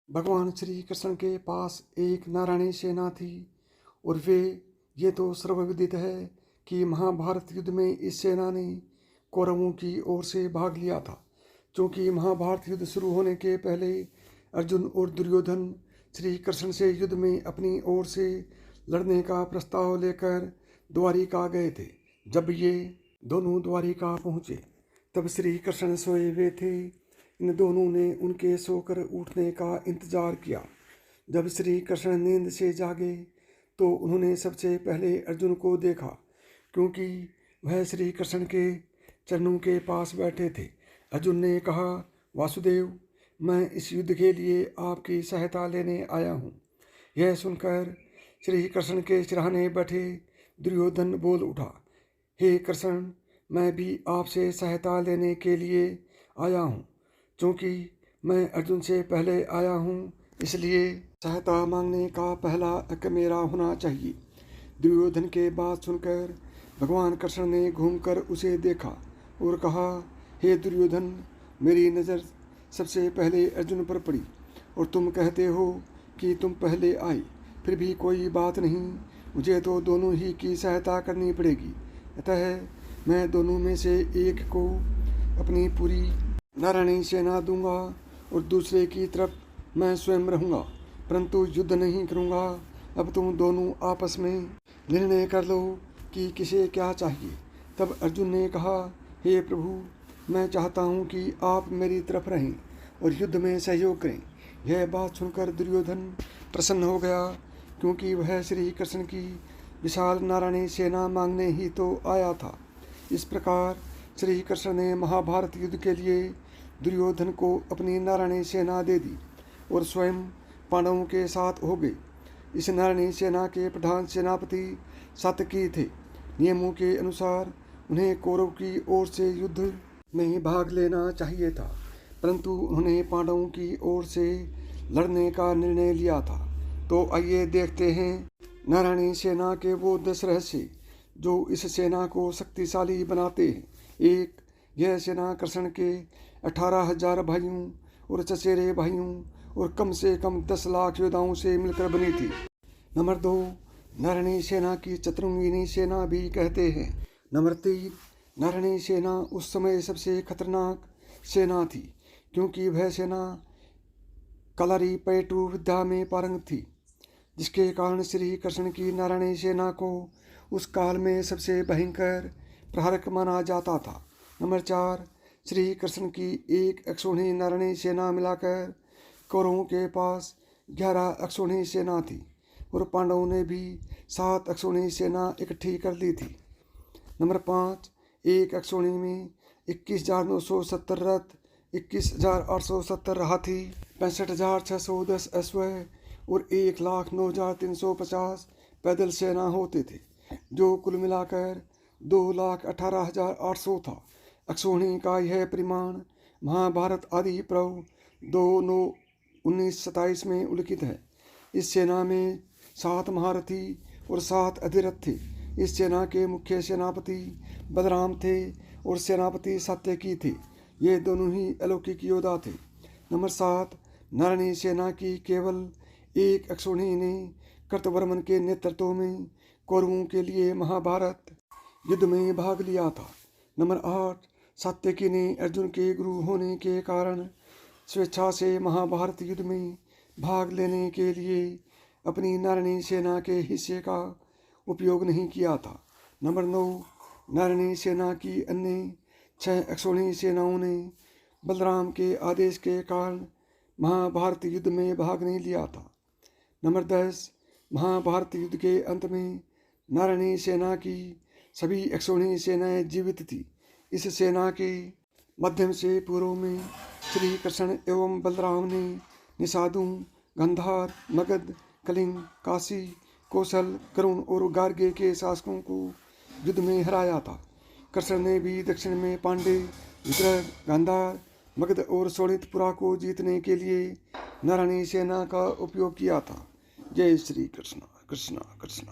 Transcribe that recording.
भगवान श्री कृष्ण के पास एक नारायणी सेना थी और ये तो सर्वविदित है कि महाभारत युद्ध में इस सेना ने कौरवों की ओर से भाग लिया था। क्योंकि महाभारत युद्ध शुरू होने के पहले अर्जुन और दुर्योधन श्री कृष्ण से युद्ध में अपनी ओर से लड़ने का प्रस्ताव लेकर द्वारिका गए थे। जब ये दोनों द्वारिका पहुँचे तब श्री कृष्ण सोए हुए थे। इन दोनों ने उनके सोकर उठने का इंतजार किया। जब श्री कृष्ण नींद से जागे तो उन्होंने सबसे पहले अर्जुन को देखा, क्योंकि वह श्री कृष्ण के चरणों के पास बैठे थे। अर्जुन ने कहा, वासुदेव, मैं इस युद्ध के लिए आपकी सहायता लेने आया हूँ। यह सुनकर श्री कृष्ण के सिरहाने बैठे दुर्योधन बोल उठा, हे कृष्ण, मैं भी आपसे सहायता लेने के लिए आया हूँ। क्योंकि मैं अर्जुन से पहले आया हूँ, इसलिए सहायता मांगने का पहला हक मेरा होना चाहिए। दुर्योधन के बात सुनकर भगवान कृष्ण ने घूमकर उसे देखा और कहा, हे दुर्योधन, मेरी नज़र सबसे पहले अर्जुन पर पड़ी और तुम कहते हो कि तुम पहले आए। फिर भी कोई बात नहीं, मुझे तो दोनों ही की सहायता करनी पड़ेगी। अतः मैं दोनों में से एक को अपनी पूरी नारायणी सेना दूंगा और दूसरे की तरफ मैं स्वयं रहूंगा, परंतु युद्ध नहीं करूंगा। अब तुम दोनों आपस में निर्णय कर लो कि किसे क्या चाहिए। तब अर्जुन ने कहा, हे प्रभु, मैं चाहता हूँ कि आप मेरी तरफ रहें और युद्ध में सहयोग करें। यह बात सुनकर दुर्योधन प्रसन्न हो गया, क्योंकि वह श्री कृष्ण की विशाल नारायणी सेना मांगने ही तो आया था। इस प्रकार श्री कृष्ण ने महाभारत युद्ध के लिए दुर्योधन को अपनी नारायणी सेना दे दी और स्वयं पांडवों के साथ हो गए। इस नारायणी सेना के प्रधान सेनापति सात्यकी थे। नियमों के अनुसार उन्हें कौरव की ओर से युद्ध में भाग लेना चाहिए था, परंतु उन्होंने पांडवों की ओर से लड़ने का निर्णय लिया था। तो आइए देखते हैं नारायणी सेना के वो 10 रहस्य जो इस सेना को शक्तिशाली बनाते हैं। एक, यह सेना कृष्ण के 18,000 भाइयों और चचेरे भाइयों और कम से कम 10 लाख योद्धाओं से मिलकर बनी थी। नंबर 2, नारायणी सेना की चतुरंगिनी सेना भी कहते हैं। नंबर 3, नारायणी सेना उस समय सबसे खतरनाक सेना थी, क्योंकि वह सेना कलारी पैटू विद्या में पारंगत थी, जिसके कारण श्री कृष्ण की नारायणी सेना को उस काल में सबसे भयंकर प्रहारक माना जाता था। नंबर 4, श्री कृष्ण की एक अक्षौहिणी नारायणी सेना मिलाकर कौरवों के पास 11 अक्षौहिणी सेना थी और पांडवों ने भी 7 अक्षौहिणी सेना इकट्ठी कर ली थी। नंबर 5, एक अक्षौहिणी में 21,970 रथ, 21,870 हाथी, 65,610 अश्व और 1,09,350 पैदल सेना होते थे, जो कुल मिलाकर 2,18,800 था। अक्षौहिणी का यह परिमाण महाभारत आदि पर्व 2/9/1927 में उल्लिखित है। इस सेना में 7 महारथी और 7 अधिरथ थे। इस सेना के मुख्य सेनापति बलराम थे और सेनापति सात्यकी थे। ये दोनों ही अलौकिक योद्धा थे। नंबर 7, नारायणी सेना की केवल एक अक्षौहिणी ने कृतवर्मन के नेतृत्व में कौरवों के लिए महाभारत युद्ध में भाग लिया था। नंबर 8, सात्यकी ने अर्जुन के गुरु होने के कारण स्वेच्छा से महाभारत युद्ध में भाग लेने के लिए अपनी नारायणी सेना के हिस्से का उपयोग नहीं किया था। नंबर 9, नारायणी सेना की अन्य 6 अक्षौहिणी सेनाओं ने बलराम के आदेश के कारण महाभारत युद्ध में भाग नहीं लिया था। नंबर 10, महाभारत युद्ध के अंत में नारायणी सेना की सभी अक्षौहिणी सेनाएं जीवित थी। इस सेना के माध्यम से पूर्व में श्री कृष्ण एवं बलराम ने निषादु, गंधार, मगध, कलिंग, काशी, कौशल, करुण और गार्गे के शासकों को युद्ध में हराया था। कृष्ण ने भी दक्षिण में पांडे, विदर्भ, गांधार, मगध और शोणितपुरा को जीतने के लिए नारायणी सेना का उपयोग किया था। जय श्री कृष्ण। कृष्ण कृष्ण।